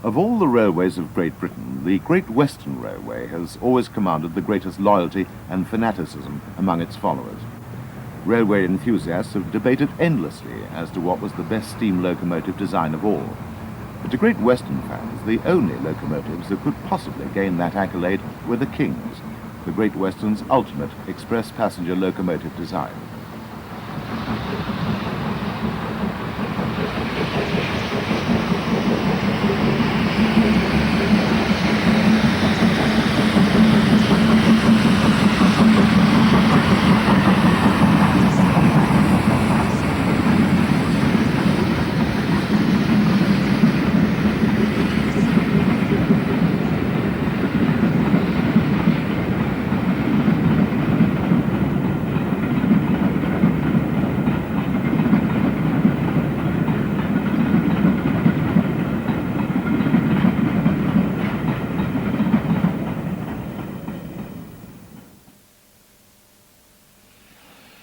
Of all the railways of Great Britain, the Great Western Railway has always commanded the greatest loyalty and fanaticism among its followers. Railway enthusiasts have debated endlessly as to what was the best steam locomotive design of all. But to Great Western fans, the only locomotives that could possibly gain that accolade were the King's, the Great Western's ultimate express passenger locomotive design.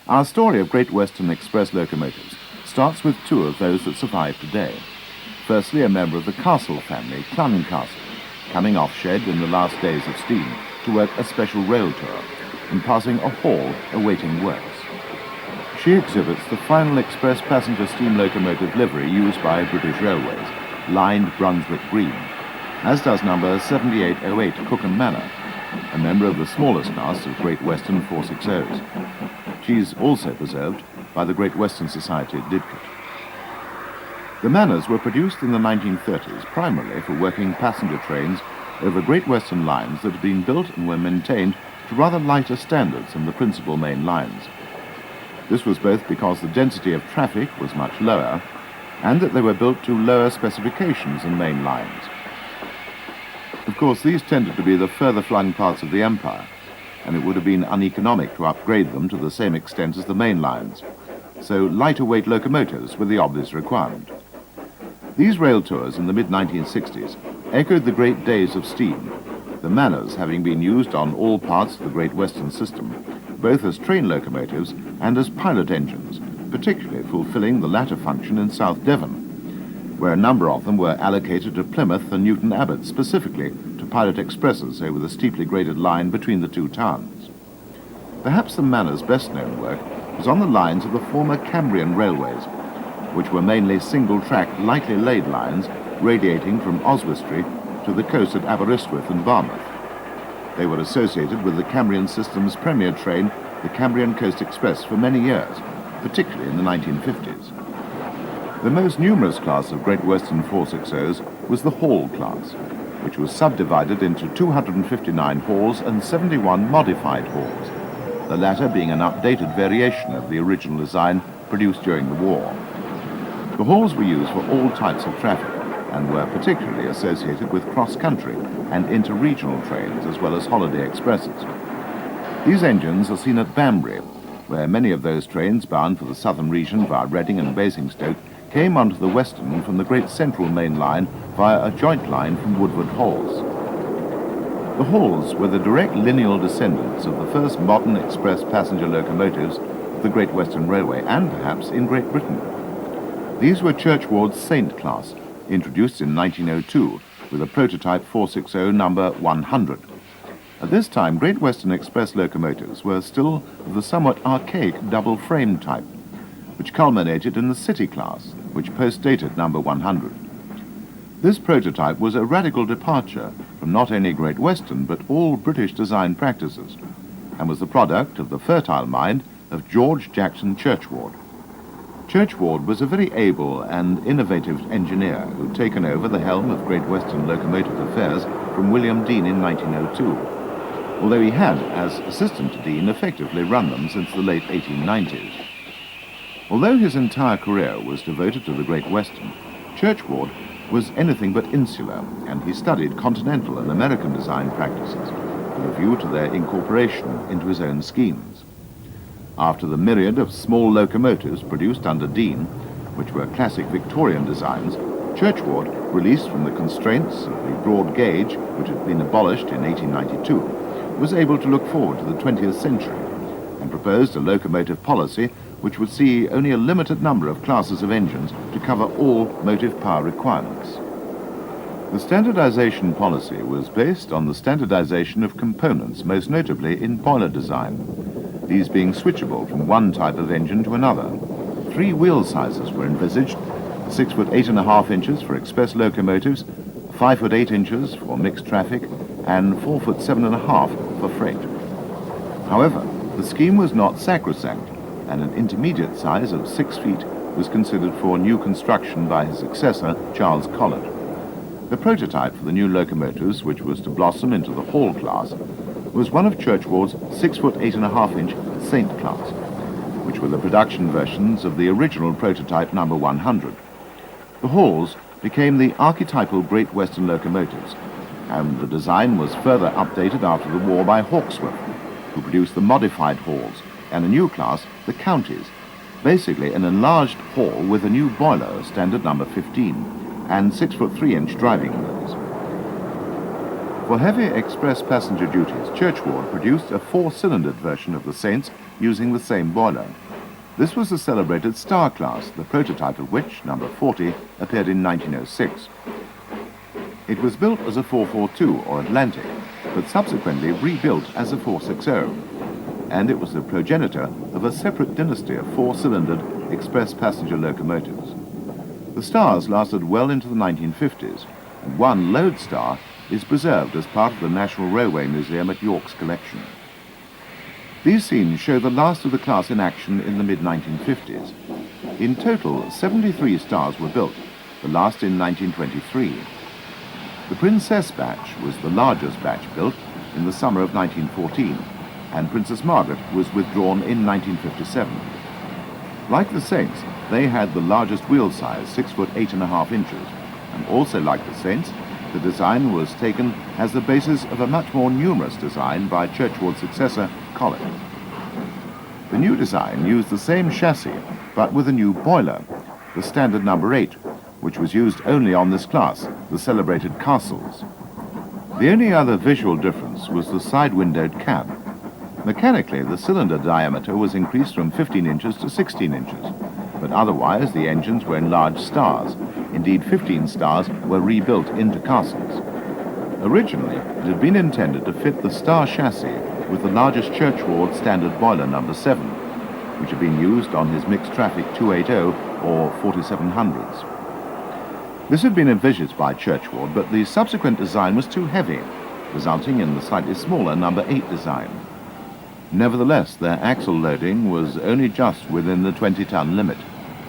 Our story of Great Western Express locomotives starts with two of those that survive today. Firstly, a member of the Castle family, Clun Castle, coming off shed in the last days of steam to work a special rail tour and passing a hall awaiting works. She exhibits the final express passenger steam locomotive livery used by British Railways, lined Brunswick green, as does number 7808 Cookham Manor, a member of the smallest class of Great Western 460s. She's also preserved by the Great Western Society at Didcot. The Manors were produced in the 1930s primarily for working passenger trains over Great Western lines that had been built and were maintained to rather lighter standards than the principal main lines. This was both because the density of traffic was much lower and that they were built to lower specifications than main lines. Of course, these tended to be the further flung parts of the empire, and it would have been uneconomic to upgrade them to the same extent as the main lines, so lighter weight locomotives were the obvious requirement. These rail tours in the mid-1960s echoed the great days of steam, the Manors having been used on all parts of the Great Western system, both as train locomotives and as pilot engines, particularly fulfilling the latter function in South Devon, where a number of them were allocated to Plymouth and Newton Abbot specifically to pilot expresses over the steeply graded line between the two towns. Perhaps the Manor's best-known work was on the lines of the former Cambrian railways, which were mainly single-track, lightly laid lines radiating from Oswestry to the coast at Aberystwyth and Barmouth. They were associated with the Cambrian system's premier train, the Cambrian Coast Express, for many years, particularly in the 1950s. The most numerous class of Great Western 460s was the Hall class, which was subdivided into 259 halls and 71 modified halls, the latter being an updated variation of the original design produced during the war. The halls were used for all types of traffic and were particularly associated with cross-country and inter-regional trains as well as holiday expresses. These engines are seen at Banbury, where many of those trains bound for the southern region via Reading and Basingstoke came onto the Western from the Great Central Main Line via a joint line from Woodward Halls. The Halls were the direct lineal descendants of the first modern express passenger locomotives of the Great Western Railway and perhaps in Great Britain. These were Churchward's Saint class, introduced in 1902 with a prototype 460 number 100. At this time, Great Western Express locomotives were still of the somewhat archaic double-frame type, which culminated in the City class, which post-dated number 100. This prototype was a radical departure from not only Great Western but all British design practices, and was the product of the fertile mind of George Jackson Churchward. Churchward was a very able and innovative engineer who'd taken over the helm of Great Western locomotive affairs from William Dean in 1902, although he had, as assistant to Dean, effectively run them since the late 1890s. Although his entire career was devoted to the Great Western, Churchward was anything but insular, and he studied continental and American design practices with a view to their incorporation into his own schemes. After the myriad of small locomotives produced under Dean, which were classic Victorian designs, Churchward, released from the constraints of the broad gauge, which had been abolished in 1892, was able to look forward to the 20th century and proposed a locomotive policy which would see only a limited number of classes of engines to cover all motive power requirements. The standardization policy was based on the standardization of components, most notably in boiler design, these being switchable from one type of engine to another. 3 wheel sizes were envisaged: 6 foot 8.5 inches for express locomotives, 5 foot 8 inches for mixed traffic, and 4 foot 7.5 for freight. However, the scheme was not sacrosanct, and an intermediate size of 6 feet was considered for new construction by his successor, Charles Collett. The prototype for the new locomotives, which was to blossom into the Hall class, was one of Church-Ward's 6 foot 8.5 inch Saint class, which were the production versions of the original prototype number 100. The Halls became the archetypal Great Western locomotives, and the design was further updated after the war by Hawksworth, who produced the modified Halls, and a new class, the Counties, basically an enlarged hall with a new boiler, standard number 15, and 6 foot 3 inch driving wheels. For heavy express passenger duties, Church-Ward produced a 4-cylindered version of the Saints using the same boiler. This was the celebrated Star class, the prototype of which, number 40, appeared in 1906. It was built as a 442 or Atlantic, but subsequently rebuilt as a 460, and it was the progenitor of a separate dynasty of 4-cylindered express passenger locomotives. The Stars lasted well into the 1950s, and one Lodestar is preserved as part of the National Railway Museum at York's collection. These scenes show the last of the class in action in the mid-1950s. In total, 73 Stars were built, the last in 1923. The Princess batch was the largest batch built in the summer of 1914, and Princess Margaret was withdrawn in 1957. Like the Saints, they had the largest wheel size, 6 foot 8.5 inches, and also like the Saints, the design was taken as the basis of a much more numerous design by Church-Ward's successor, Collett. The new design used the same chassis, but with a new boiler, the standard number 8, which was used only on this class, the celebrated Castles. The only other visual difference was the side-windowed cab. Mechanically, the cylinder diameter was increased from 15 inches to 16 inches, but otherwise the engines were enlarged Stars. Indeed, 15 Stars were rebuilt into Castles. Originally, it had been intended to fit the Star chassis with the largest Church-Ward standard boiler number 7, which had been used on his mixed traffic 280 or 4700s. This had been envisaged by Church-Ward, but the subsequent design was too heavy, resulting in the slightly smaller number 8 design. Nevertheless, their axle loading was only just within the 20-ton limit,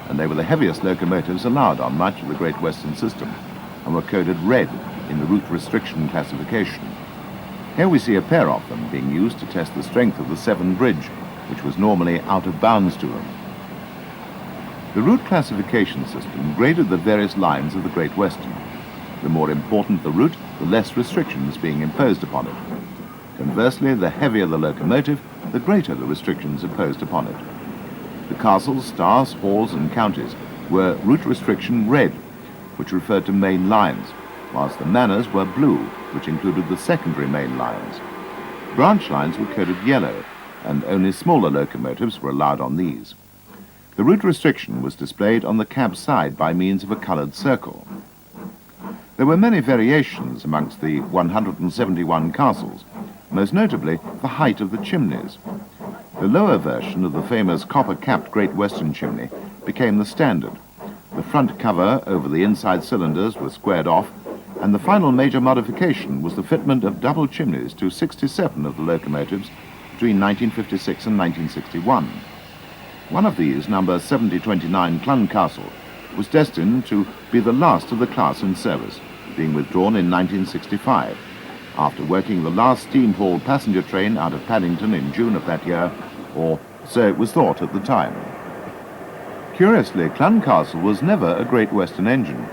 and they were the heaviest locomotives allowed on much of the Great Western system, and were coded red in the route restriction classification. Here we see a pair of them being used to test the strength of the Severn Bridge, which was normally out of bounds to them. The route classification system graded the various lines of the Great Western. The more important the route, the less restrictions being imposed upon it. Conversely, the heavier the locomotive, the greater the restrictions imposed upon it. The Castles, Stars, Halls and Counties were route restriction red, which referred to main lines, whilst the Manors were blue, which included the secondary main lines. Branch lines were coded yellow, and only smaller locomotives were allowed on these. The route restriction was displayed on the cab side by means of a coloured circle. There were many variations amongst the 171 castles, most notably the height of the chimneys. The lower version of the famous copper-capped Great Western chimney became the standard. The front cover over the inside cylinders was squared off, and the final major modification was the fitment of double chimneys to 67 of the locomotives between 1956 and 1961. One of these, number 7029 Cluncastle, was destined to be the last of the class in service, being withdrawn in 1965, after working the last steam-hauled passenger train out of Paddington in June of that year, or so it was thought at the time. Curiously, Cluncastle was never a Great Western engine,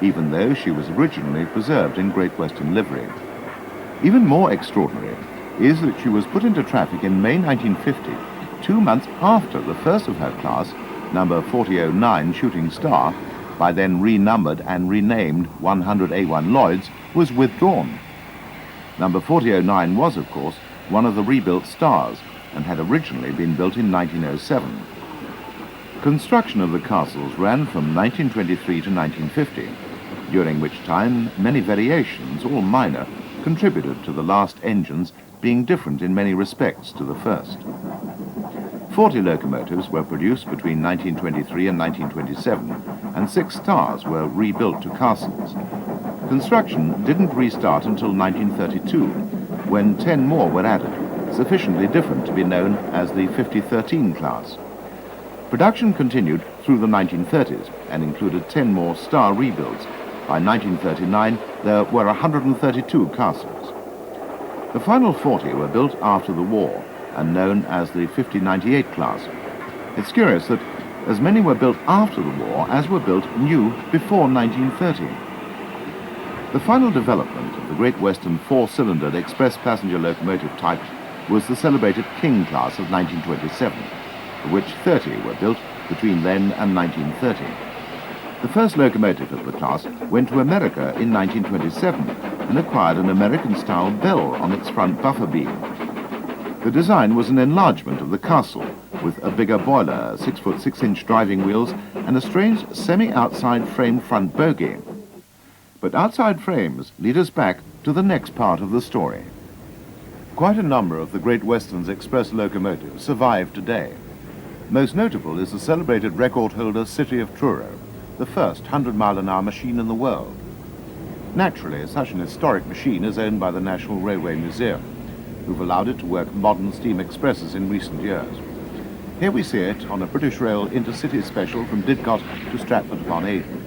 even though she was originally preserved in Great Western livery. Even more extraordinary is that she was put into traffic in May 1950, 2 months after the first of her class, number 4009 Shooting Star, by then renumbered and renamed 100A1 Lloyds, was withdrawn. Number 4009 was, of course, one of the rebuilt Stars and had originally been built in 1907. Construction of the castles ran from 1923 to 1950, during which time many variations, all minor, contributed to the last engines being different in many respects to the first. 40 locomotives were produced between 1923 and 1927, and 6 stars were rebuilt to castles. Construction didn't restart until 1932, when 10 more were added, sufficiently different to be known as the 5013 class. Production continued through the 1930s and included 10 more star rebuilds. By 1939, there were 132 castles. The final 40 were built after the war and known as the 5098 class. It's curious that as many were built after the war as were built new before 1930. The final development of the Great Western four-cylindered express passenger locomotive type was the celebrated King class of 1927, of which 30 were built between then and 1930. The first locomotive of the class went to America in 1927 and acquired an American-style bell on its front buffer beam. The design was an enlargement of the castle, with a bigger boiler, 6-foot 6-inch driving wheels, and a strange semi-outside frame front bogie. But outside frames lead us back to the next part of the story. Quite a number of the Great Western's express locomotives survive today. Most notable is the celebrated record holder City of Truro, the first 100-mile-an-hour machine in the world. Naturally, such an historic machine is owned by the National Railway Museum, who've allowed it to work modern steam expresses in recent years. Here we see it on a British Rail intercity special from Didcot to Stratford-upon-Avon.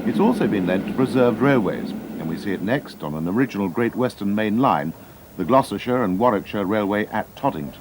It's also been lent to preserved railways, and we see it next on an original Great Western main line, the Gloucestershire and Warwickshire Railway at Toddington.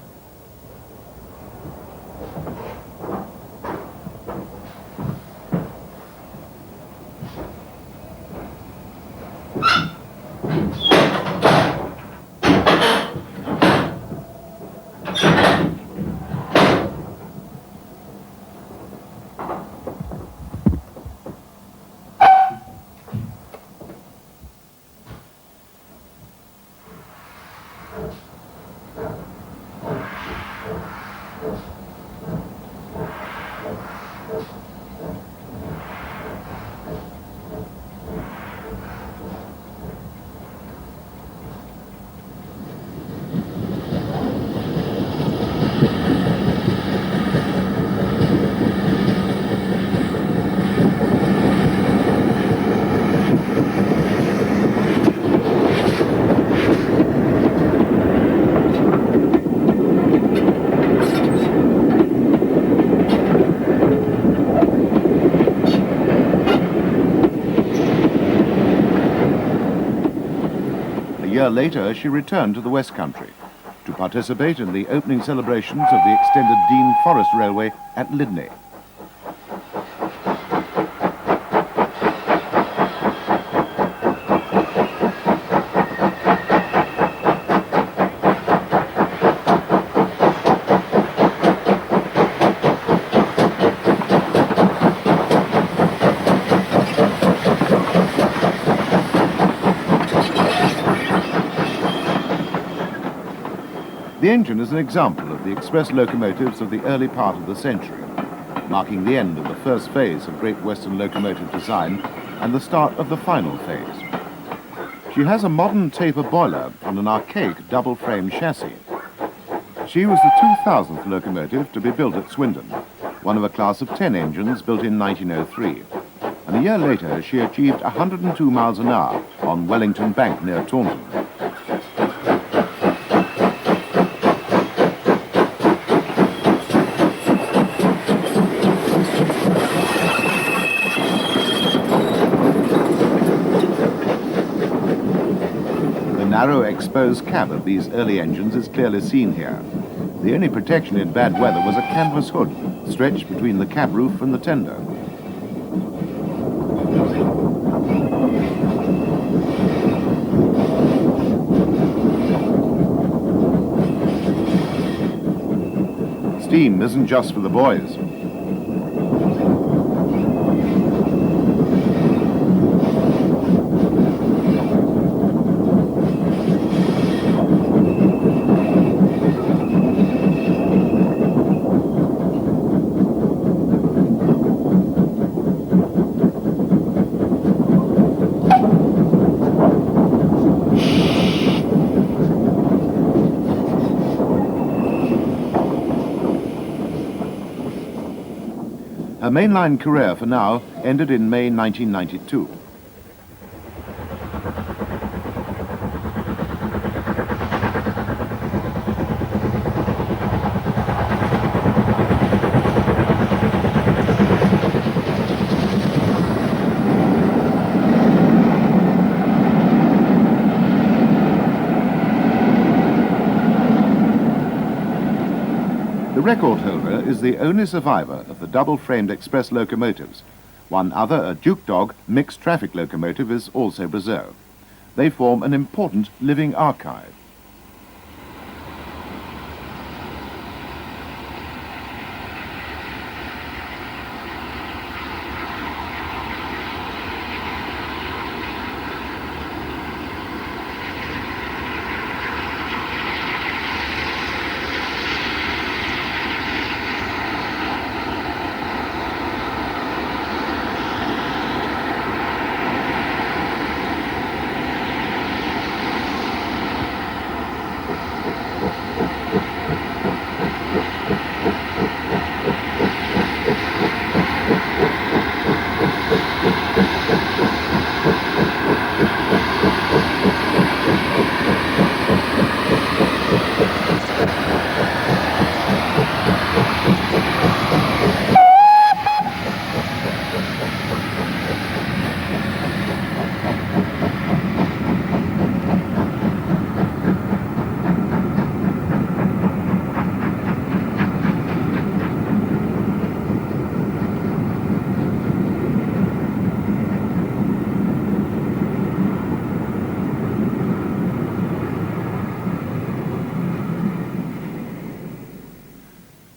A year later, she returned to the West Country to participate in the opening celebrations of the extended Dean Forest Railway at Lydney. The engine is an example of the express locomotives of the early part of the century, marking the end of the first phase of Great Western locomotive design and the start of the final phase. She has a modern taper boiler on an archaic double-frame chassis. She was the 2000th locomotive to be built at Swindon, one of a class of 10 engines built in 1903. And a year later, she achieved 102 miles an hour on Wellington Bank near Taunton. The narrow exposed cab of these early engines is clearly seen here. The only protection in bad weather was a canvas hood stretched between the cab roof and the tender. steam isn't just for the boys. Her mainline career for now ended in May 1992. The record holder is the only survivor of the double-framed express locomotives. One other, a G.W.R. mixed traffic locomotive, is also preserved. They form an important living archive.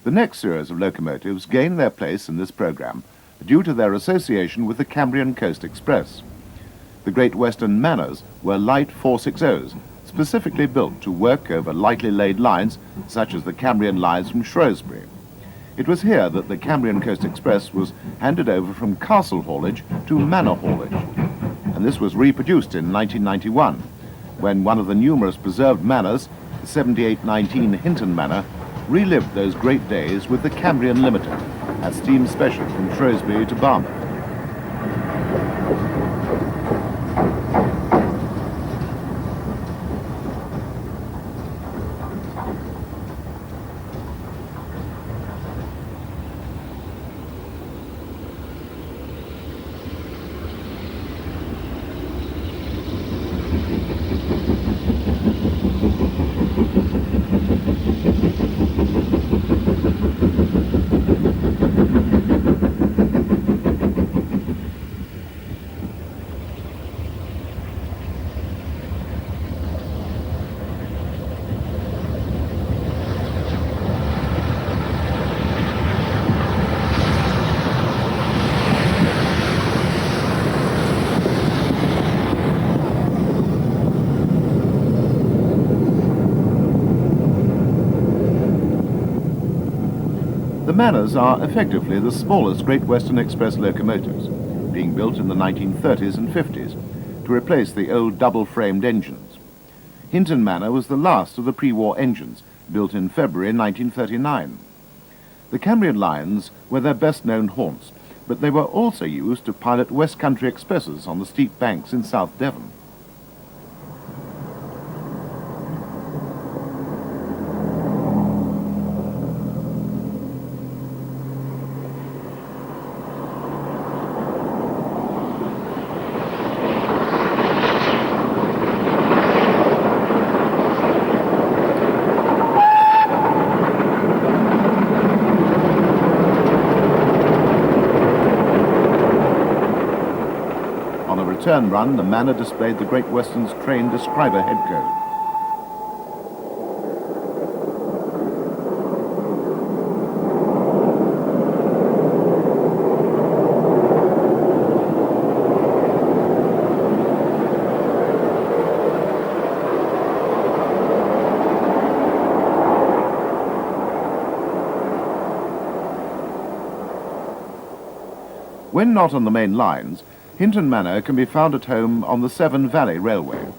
The next series of locomotives gained their place in this programme due to their association with the Cambrian Coast Express. The Great Western Manners were light 460s, specifically built to work over lightly laid lines such as the Cambrian lines from Shrewsbury. It was here that the Cambrian Coast Express was handed over from castle haulage to manor haulage, and this was reproduced in 1991 when one of the numerous preserved manors, the 7819 Hinton Manor, relived those great days with the Cambrian Limited, a steam special from Shrewsbury to Barmouth. The Manners are effectively the smallest Great Western Express locomotives, being built in the 1930s and 50s to replace the old double-framed engines. Hinton Manor was the last of the pre-war engines, built in February 1939. The Cambrian lines were their best-known haunts, but they were also used to pilot West Country expresses on the steep banks in South Devon. On a return run, the Manor displayed the Great Western's train describer head code. When not on the main lines, Hinton Manor can be found at home on the Severn Valley Railway.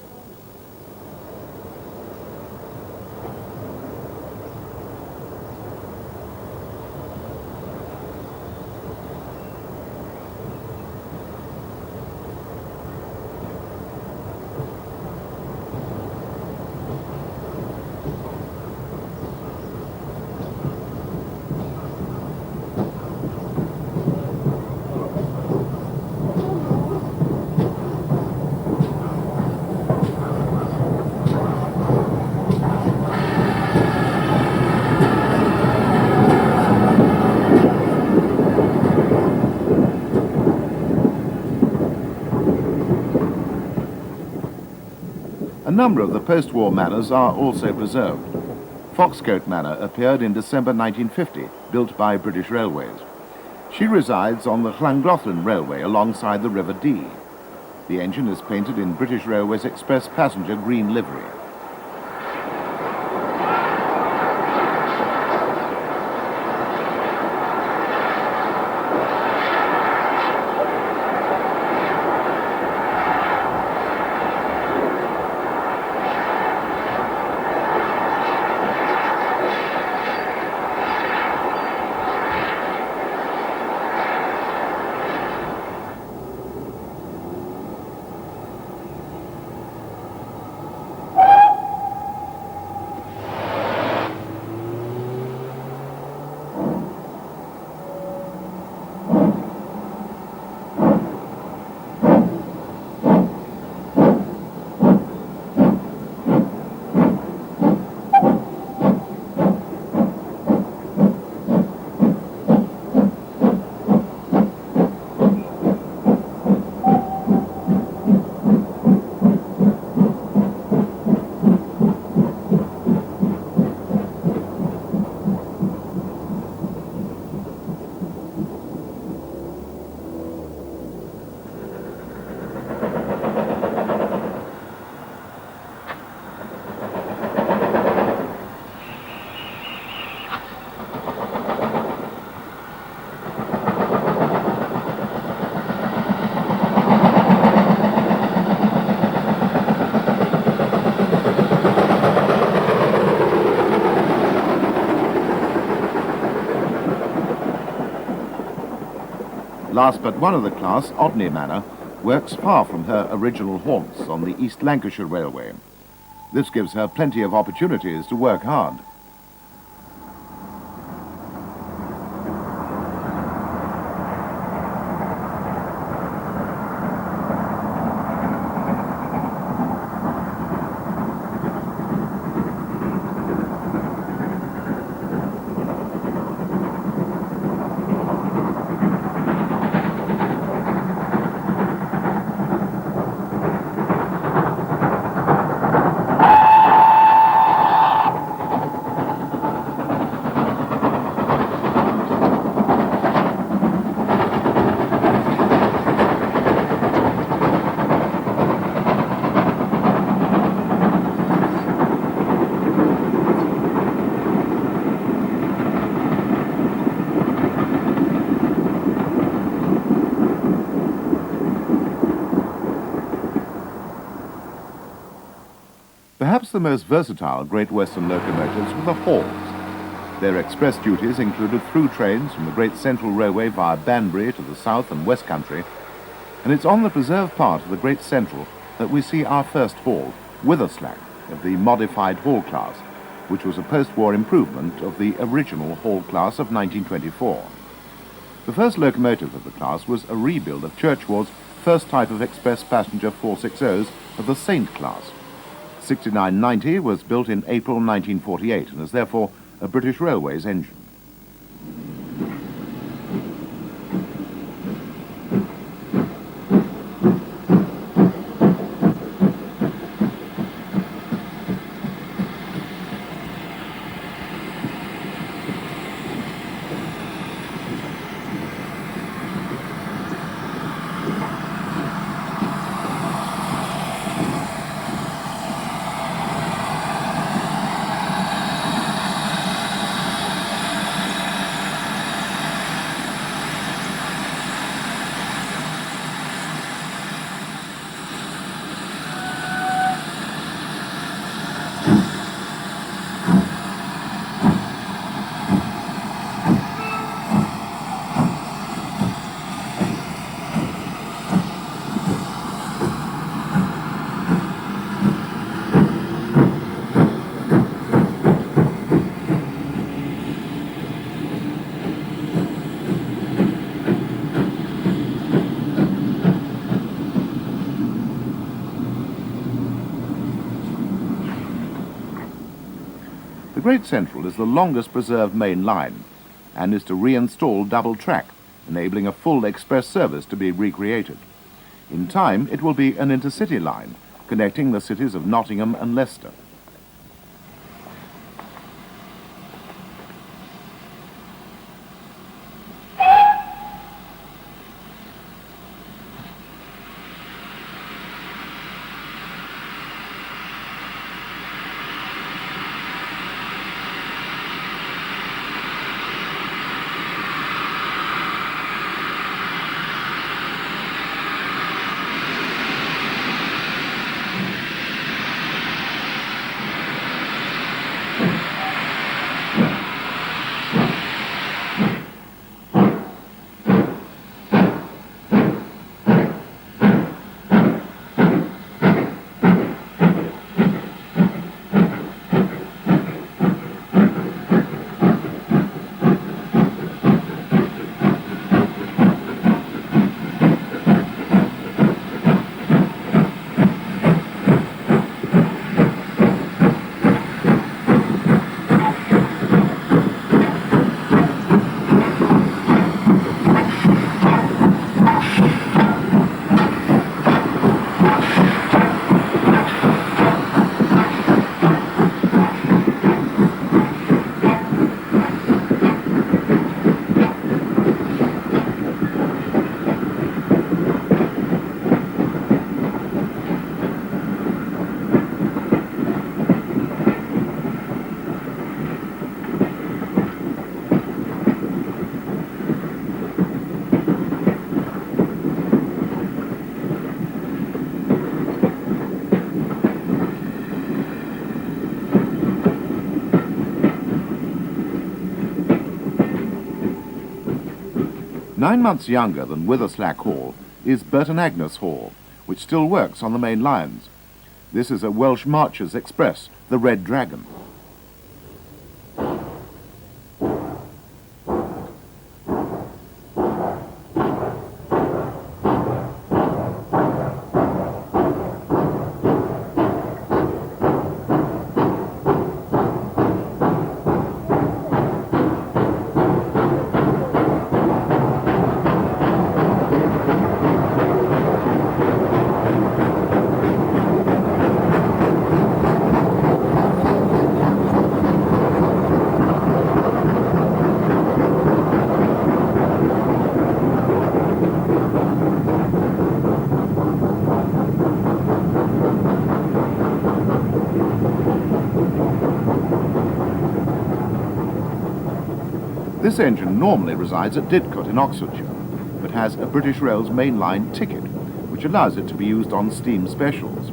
A number of the post-war manors are also preserved. Foxcote Manor appeared in December 1950, built by British Railways. She resides on the Llangollen Railway alongside the River Dee. The engine is painted in British Railways Express passenger green livery. Last but one of the class, Odney Manor, works far from her original haunts on the East Lancashire Railway. This gives her plenty of opportunities to work hard. Perhaps the most versatile Great Western locomotives were the Halls. Their express duties included through trains from the Great Central Railway via Banbury to the South and West Country, and it's on the preserved part of the Great Central that we see our first Hall, Witherslack, of the modified Hall class, which was a post-war improvement of the original Hall class of 1924. The first locomotive of the class was a rebuild of Churchward's first type of express passenger 460s of the Saint class. 6990 was built in April 1948 and is therefore a British Railways engine. Great Central is the longest preserved main line and is to reinstall double track, enabling a full express service to be recreated. In time, it will be an intercity line connecting the cities of Nottingham and Leicester. Nine months younger than Witherslack Hall is Burton Agnes Hall, which still works on the main lines. This is a Welsh Marchers Express, the Red Dragon. This engine normally resides at Didcot in Oxfordshire, but has a British Rail's mainline ticket, which allows it to be used on steam specials.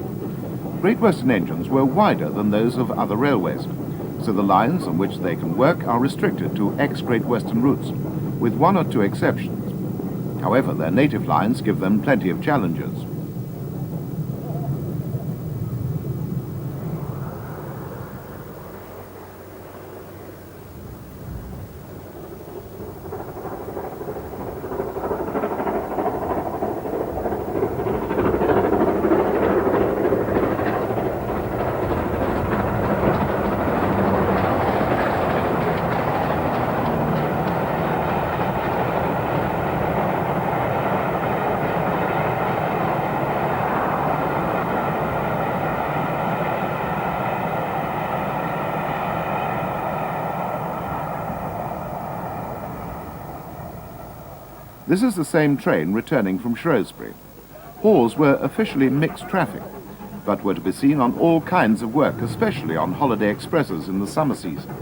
Great Western engines were wider than those of other railways, so the lines on which they can work are restricted to ex-Great Western routes, with one or two exceptions. However, their native lines give them plenty of challenges. This is the same train returning from Shrewsbury. Halls were officially mixed traffic, but were to be seen on all kinds of work, especially on holiday expresses in the summer season.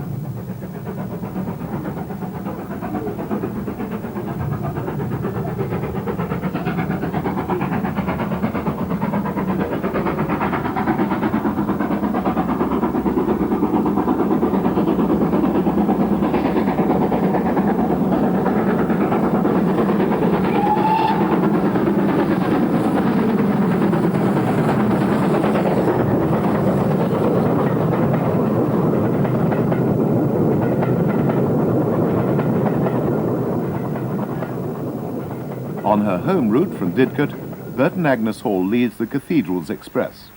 On her home route from Didcot, Burton Agnes Hall leads the Cathedral's Express.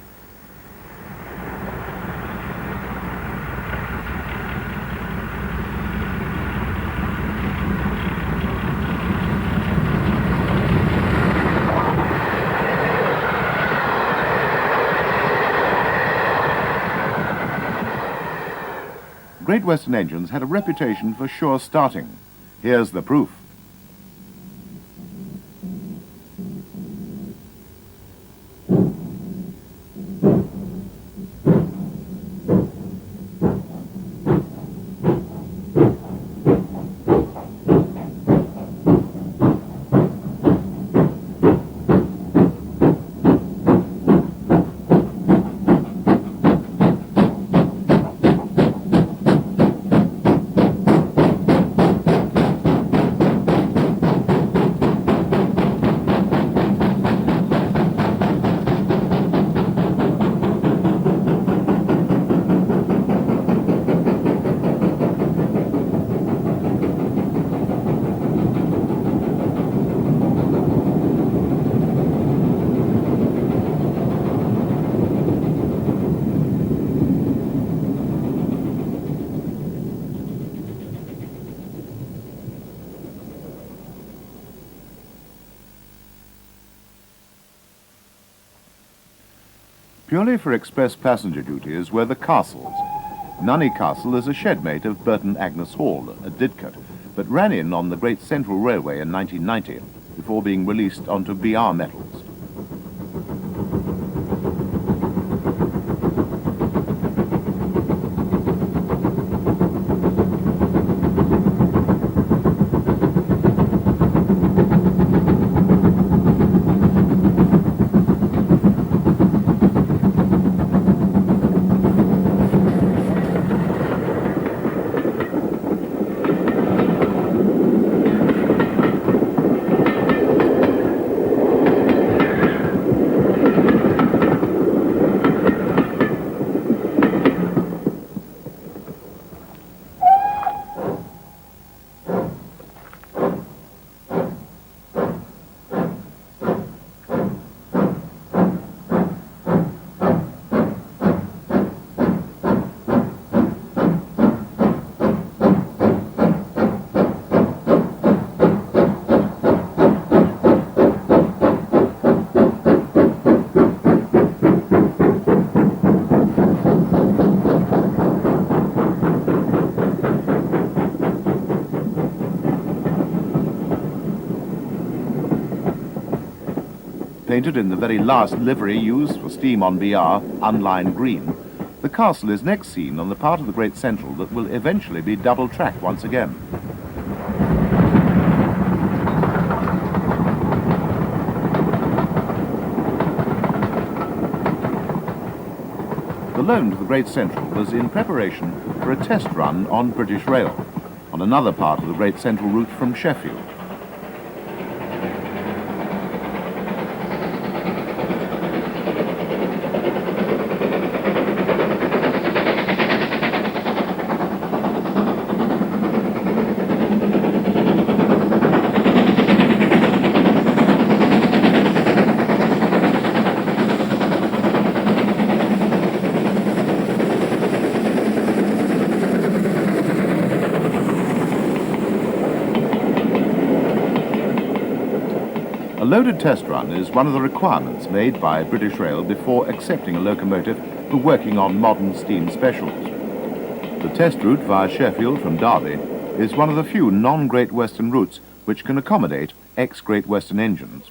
Great Western engines had a reputation for sure starting. Here's the proof. Purely for express passenger duties were the castles. Nunney Castle is a shedmate of Burton Agnes Hall at Didcot, but ran in on the Great Central Railway in 1990 before being released onto G.W.R. metals. Painted in the very last livery used for steam on G.W.R., unlined green, the castle is next seen on the part of the Great Central that will eventually be double-track once again. The loan to the Great Central was in preparation for a test run on British Rail, on another part of the Great Central route from Sheffield. A loaded test run is one of the requirements made by British Rail before accepting a locomotive for working on modern steam specials. The test route via Sheffield from Derby is one of the few non-Great Western routes which can accommodate ex-Great Western engines.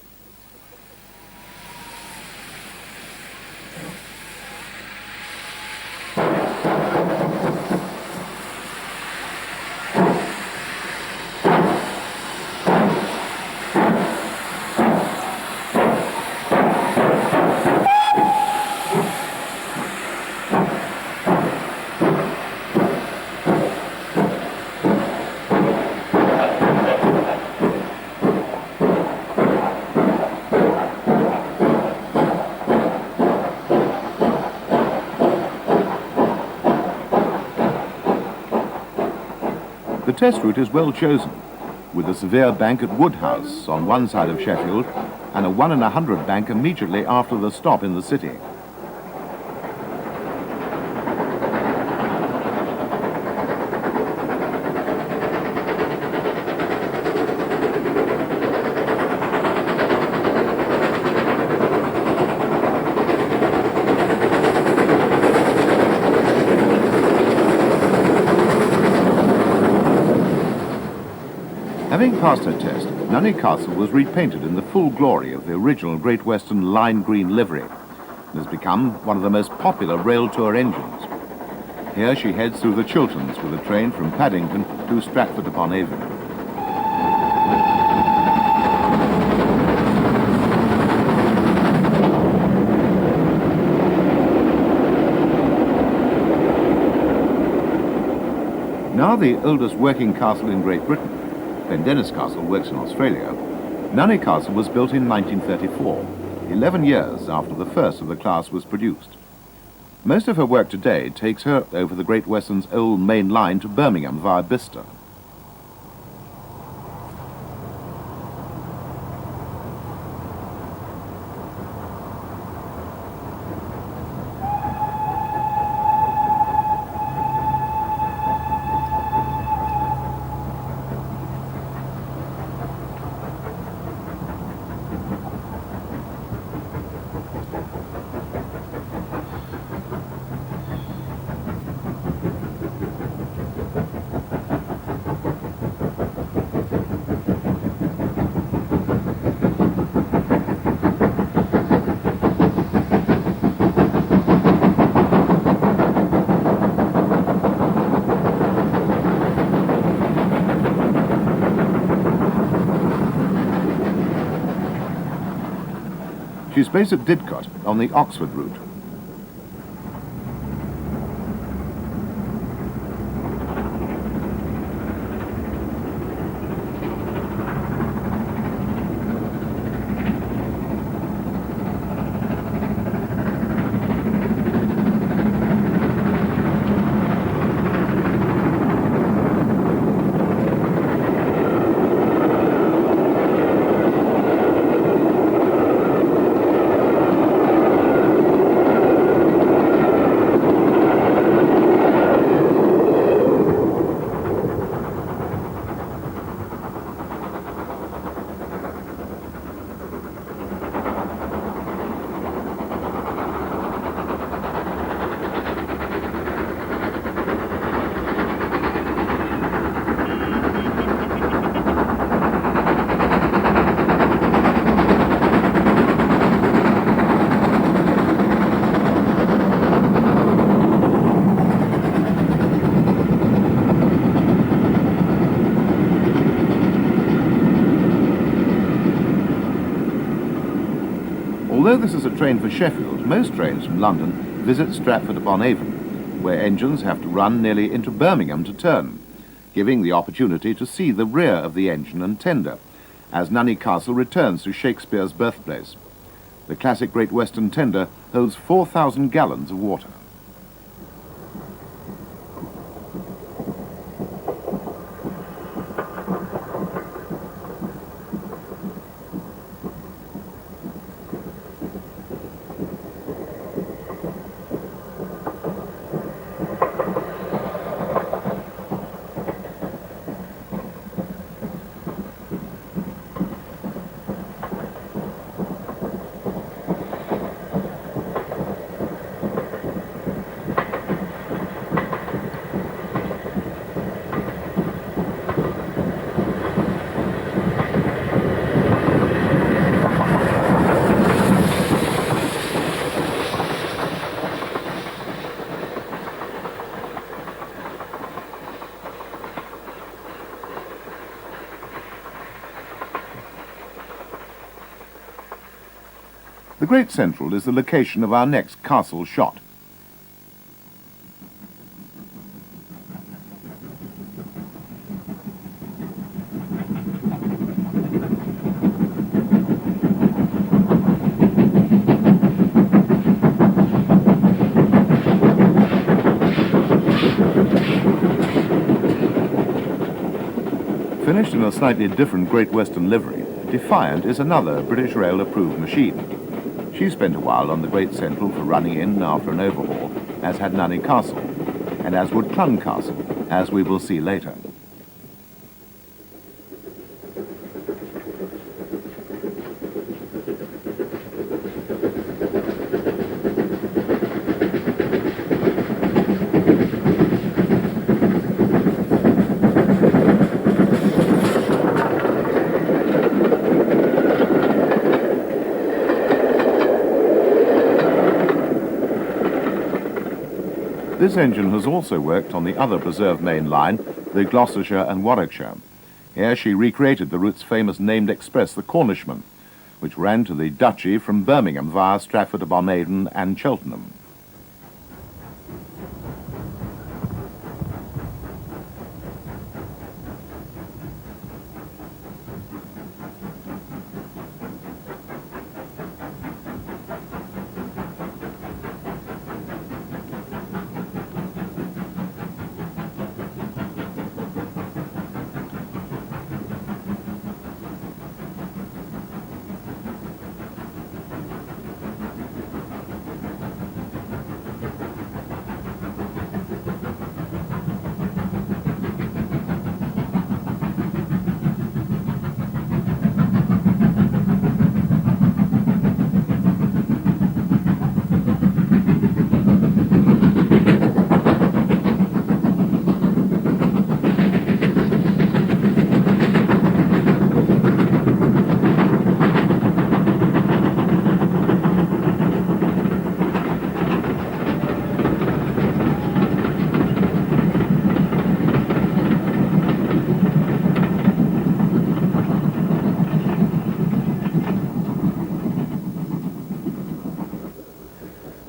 The test route is well chosen, with a severe bank at Woodhouse on one side of Sheffield and a 1 in 100 bank immediately after the stop in the city. Having passed her test, Nunney Castle was repainted in the full glory of the original Great Western lime green livery and has become one of the most popular rail tour engines. Here she heads through the Chilterns with a train from Paddington to Stratford-upon-Avon. Now the oldest working castle in Great Britain, Pendennis Castle works in Australia, Nunney Castle was built in 1934, 11 years after the first of the class was produced. Most of her work today takes her over the Great Western's old main line to Birmingham via Bicester. She's based at Didcot on the Oxford route. Although this is a train for Sheffield, most trains from London visit Stratford-upon-Avon, where engines have to run nearly into Birmingham to turn, giving the opportunity to see the rear of the engine and tender, as Nunney Castle returns to Shakespeare's birthplace. The classic Great Western tender holds 4,000 gallons of water. The Great Central is the location of our next castle shot. Finished in a slightly different Great Western livery, Defiant is another British Rail approved machine. She spent a while on the Great Central for running in after an overhaul, as had Nunney Castle, and as would Clun Castle, as we will see later. This engine has also worked on the other preserved main line, the Gloucestershire and Warwickshire. Here she recreated the route's famous named express, the Cornishman, which ran to the Duchy from Birmingham via Stratford-upon-Avon and Cheltenham.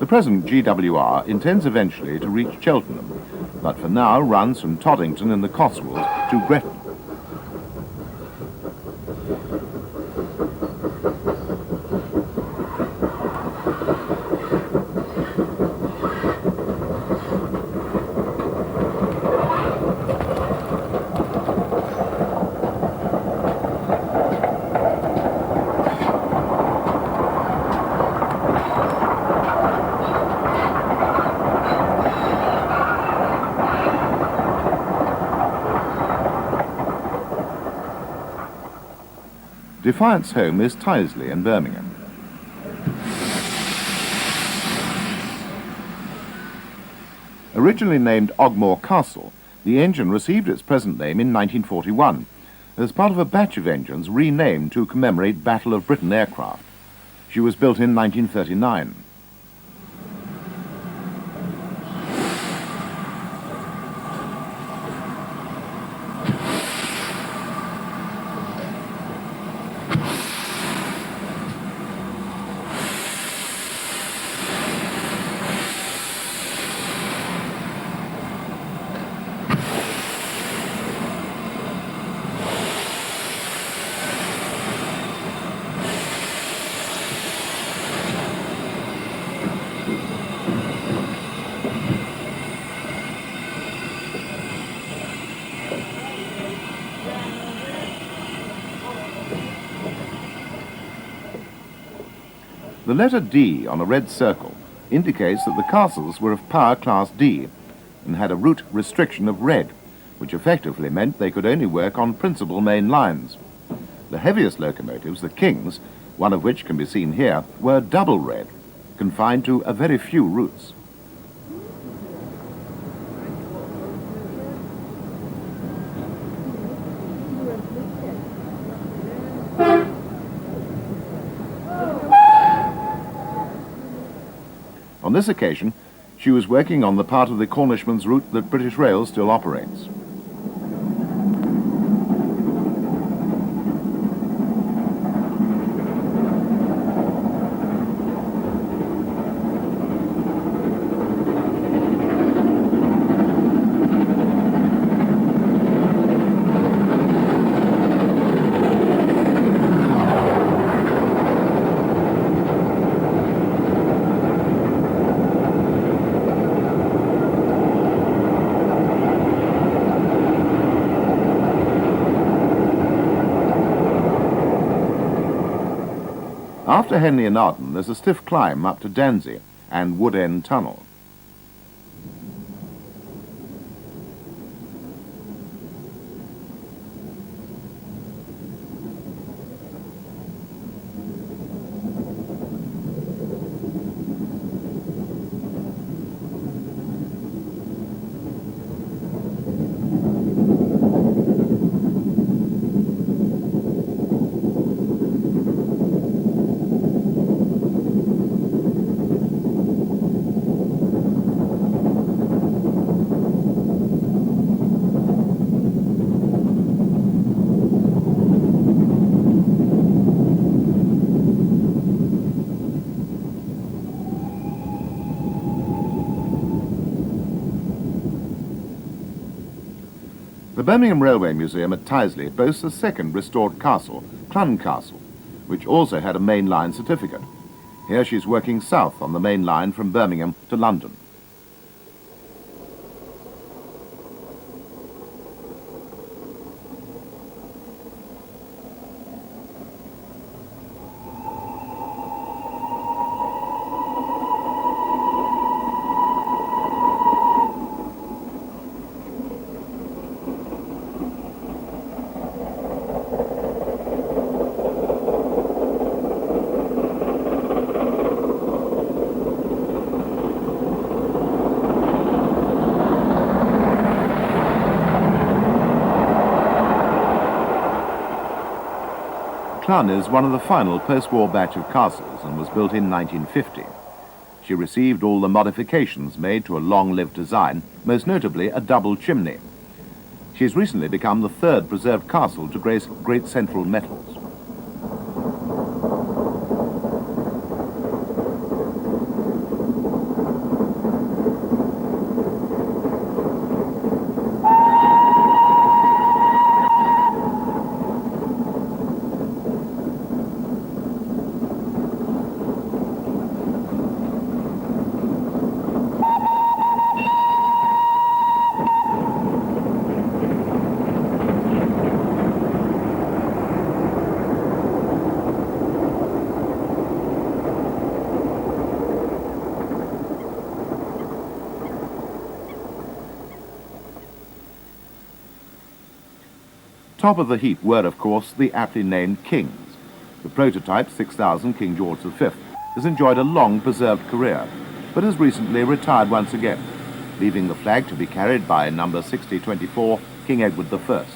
The present G.W.R. intends eventually to reach Cheltenham, but for now runs from Toddington in the Cotswolds to Gretna. Defiant's home is Tyseley in Birmingham. Originally named Ogmore Castle, the engine received its present name in 1941 as part of a batch of engines renamed to commemorate Battle of Britain aircraft. She was built in 1939. The letter D on a red circle indicates that the castles were of power class D and had a route restriction of red, which effectively meant they could only work on principal main lines. The heaviest locomotives, the Kings, one of which can be seen here, were double red, confined to a very few routes. On this occasion, she was working on the part of the Cornishman's route that British Rail still operates. After Henley and Arden, there's a stiff climb up to Danzy and Wood End Tunnel. The Birmingham Railway Museum at Tyseley boasts a second restored castle, Clun Castle, which also had a main line certificate. Here she's working south on the main line from Birmingham to London. Clun is one of the final post-war batch of castles and was built in 1950. She received all the modifications made to a long-lived design, most notably a double chimney. She's recently become the third preserved castle to grace Great Central Metals. Top of the heap were, of course, the aptly named Kings. The prototype 6000 King George V has enjoyed a long preserved career, but has recently retired once again, leaving the flag to be carried by number 6024 King Edward I.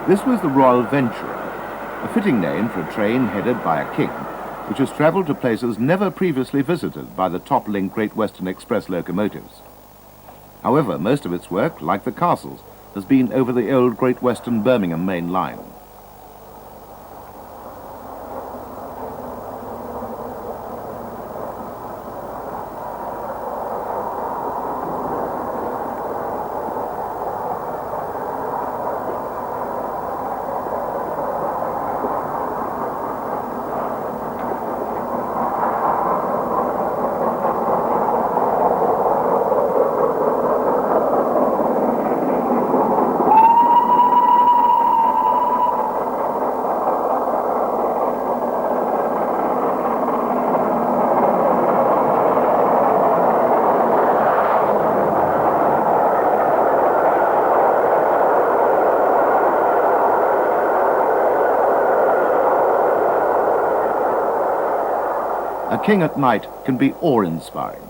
This was the Royal Venturer, a fitting name for a train headed by a king, which has travelled to places never previously visited by the top-linked Great Western Express locomotives. However, most of its work, like the castles, has been over the old Great Western Birmingham main line. A king at night can be awe-inspiring.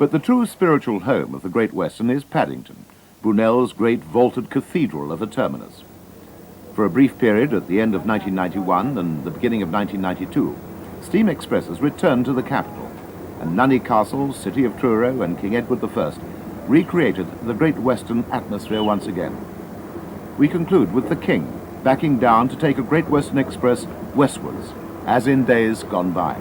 But the true spiritual home of the Great Western is Paddington, Brunel's great vaulted cathedral of a terminus. For For a brief period at the end of 1991 and the beginning of 1992, steam expresses returned to the capital, and Nunney Castle, city of Truro, and King Edward I recreated the Great Western atmosphere once again. We conclude with the King backing down to take a Great Western Express westwards, as in days gone by.